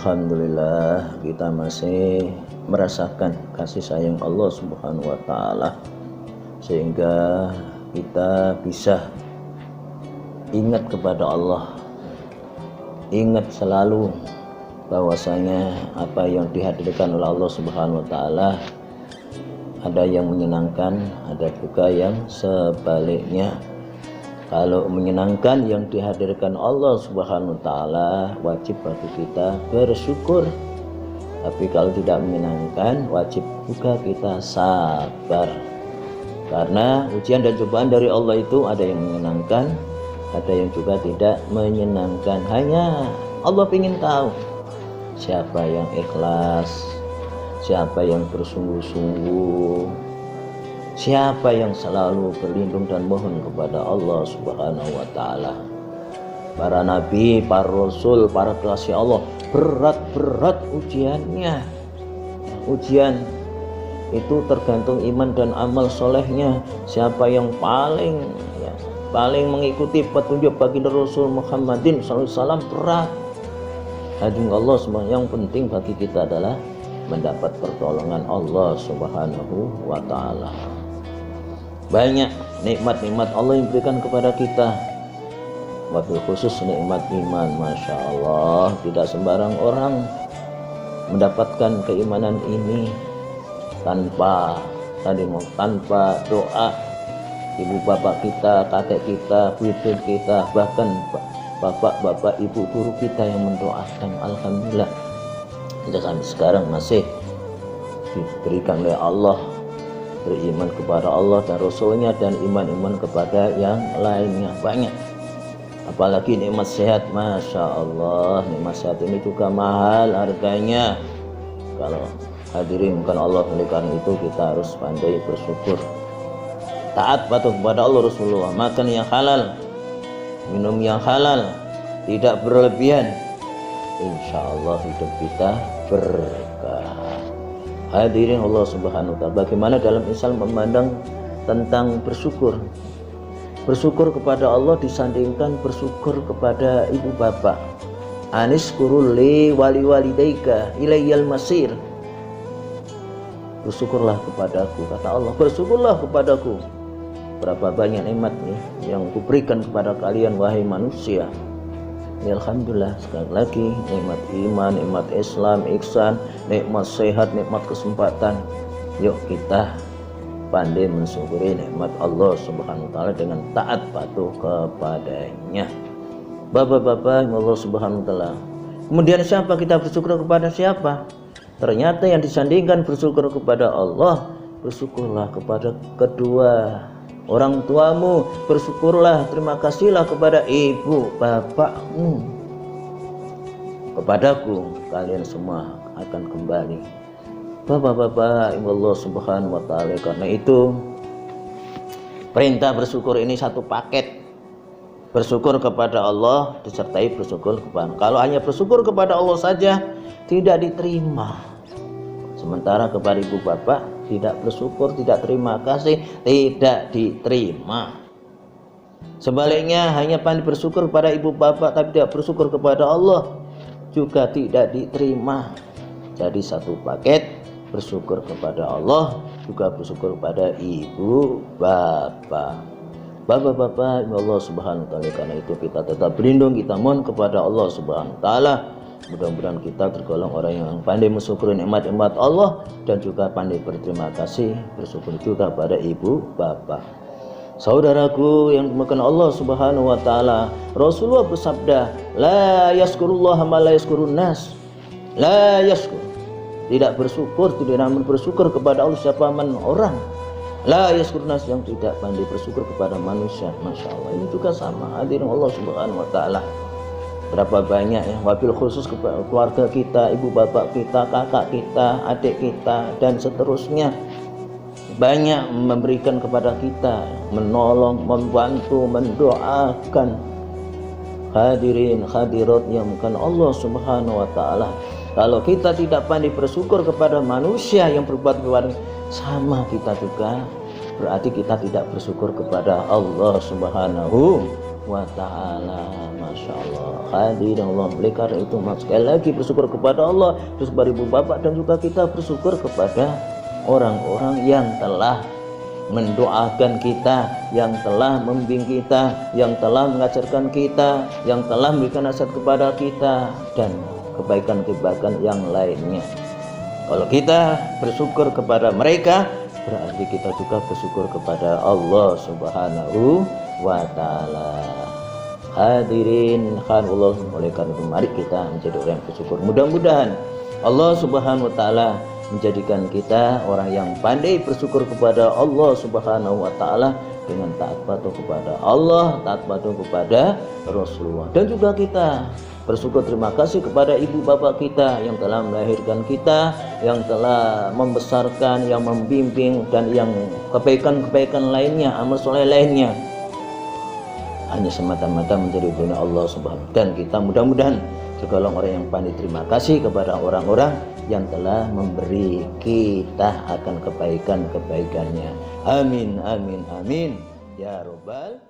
Alhamdulillah kita masih merasakan kasih sayang Allah Subhanahu wa taala sehingga kita bisa ingat kepada Allah, ingat selalu bahwasanya apa yang dihadirkan oleh Allah Subhanahu wa taala ada yang menyenangkan, ada juga yang sebaliknya. Kalau menyenangkan yang dihadirkan Allah Subhanahu wa taala, wajib bagi kita bersyukur. Tapi kalau tidak menyenangkan, wajib juga kita sabar. Karena ujian dan cobaan dari Allah itu ada yang menyenangkan, ada yang juga tidak menyenangkan. Hanya Allah ingin tahu siapa yang ikhlas, siapa yang bersungguh-sungguh, siapa yang selalu berlindung dan mohon kepada Allah Subhanahu wa taala. Para nabi, para rasul, para kekasih Allah, berat-berat ujiannya. Ujian itu tergantung iman dan amal solehnya. Siapa yang paling mengikuti petunjuk baginda Rasul Muhammadin SAW, berat. Hadirin Allah semua, yang penting bagi kita adalah mendapat pertolongan Allah Subhanahu wa taala. Banyak nikmat-nikmat Allah yang berikan kepada kita, wabil khusus nikmat iman. Masya Allah, tidak sembarang orang mendapatkan keimanan ini tanpa doa ibu bapak kita, kakek kita, bibir kita, bahkan bapak-bapak, ibu guru kita yang mendoakan. Alhamdulillah kita sampai sekarang masih diberikan oleh Allah beriman kepada Allah dan Rasulnya dan iman-iman kepada yang lainnya. Banyak, apalagi nikmat sehat. Masya Allah, nikmat sehat ini juga mahal harganya. Kalau hadirin bukan Allah, oleh karena itu kita harus pandai bersyukur, taat patuh kepada Allah Rasulullah, makan yang halal, minum yang halal, tidak berlebihan. Insya Allah hidup kita berkah. Hadirin Allah Subhanahu wa taala, bagaimana dalam Islam memandang tentang bersyukur? Bersyukur kepada Allah disandingkan bersyukur kepada ibu bapak. Anishkurul li wali walidaika ilayyal masir. Bersyukurlah kepadaku, kata Allah, bersyukurlah kepadaku. Berapa banyak nikmat nih yang kuberikan kepada kalian wahai manusia. Ya, alhamdulillah, sekali lagi nikmat iman, nikmat Islam, ihsan, nikmat sehat, nikmat kesempatan. Yuk kita pandai mensyukuri nikmat Allah Subhanahu wa taala dengan taat patuh kepadanya. Bapak-bapak Allah Subhanahu wa taala. Kemudian siapa kita bersyukur kepada siapa? Ternyata yang disandingkan bersyukur kepada Allah, bersyukurlah kepada kedua orang tuamu, bersyukurlah, terima kasihlah kepada ibu bapakmu. Kepadaku kalian semua akan kembali. Bapak-bapak Allah Subhanahu wa taala, karena itu perintah bersyukur ini satu paket. Bersyukur kepada Allah disertai bersyukur kepada. Kalau hanya bersyukur kepada Allah saja tidak diterima. Sementara kepada ibu bapak tidak bersyukur, tidak terima kasih, tidak diterima. Sebaliknya hanya pandai bersyukur kepada ibu bapak tapi tidak bersyukur kepada Allah juga tidak diterima. Jadi satu paket, bersyukur kepada Allah juga bersyukur kepada ibu bapak. Bapak-bapak Allah Subhanahu wa taala, karena itu kita tetap berlindung, kita mohon kepada Allah Subhanahu wa taala. Mudah-mudahan kita tergolong orang yang pandai mensyukuri nikmat-nikmat Allah dan juga pandai berterima kasih, bersyukur juga pada ibu bapak. Saudaraku yang dimuliakan Allah Subhanahu wa taala, Rasulullah bersabda, la yaskurullah ma la yaskurun nas. La yaskur, tidak bersyukur, tidak namun bersyukur kepada Allah siapa man orang. La yaskurun nas, yang tidak pandai bersyukur kepada manusia. Masya Allah, ini juga sama. Hadirin Allah Subhanahu wa taala, berapa banyak ya, wabil khusus kepada keluarga kita, ibu bapak kita, kakak kita, adik kita, dan seterusnya. Banyak memberikan kepada kita, menolong, membantu, mendoakan. Hadirin hadirat yang bukan Allah Subhanahu wa taala, kalau kita tidak pandai bersyukur kepada manusia yang berbuat kepada sama kita juga, berarti kita tidak bersyukur kepada Allah Subhanahu wa ta'ala. Masya Allah. Hadirin Allah, oleh karena itu sekali lagi bersyukur kepada Allah, terus kepada ibu bapak, dan juga kita bersyukur kepada orang-orang yang telah mendoakan kita, yang telah membimbing kita, yang telah mengajarkan kita, yang telah memberikan nasihat kepada kita, dan kebaikan-kebaikan yang lainnya. Kalau kita bersyukur kepada mereka, berarti kita juga bersyukur kepada Allah Subhanahu wa ta'ala. Hadirin Allah, oleh karena itu mari kita menjadi orang yang bersyukur. Mudah-mudahan Allah Subhanahu wa ta'ala menjadikan kita orang yang pandai bersyukur kepada Allah Subhanahu wa ta'ala dengan taat patuh kepada Allah, taat patuh kepada Rasulullah. Dan juga kita bersyukur terima kasih kepada ibu bapak kita yang telah melahirkan kita, yang telah membesarkan, yang membimbing, dan yang kebaikan-kebaikan lainnya, amal soleh lainnya, hanya semata-mata menjadi dunia Allah Subhanahu. Dan kita mudah-mudahan segala orang yang pandai terima kasih kepada orang-orang yang telah memberi kita akan kebaikan-kebaikannya. Amin, amin, amin ya Rabbal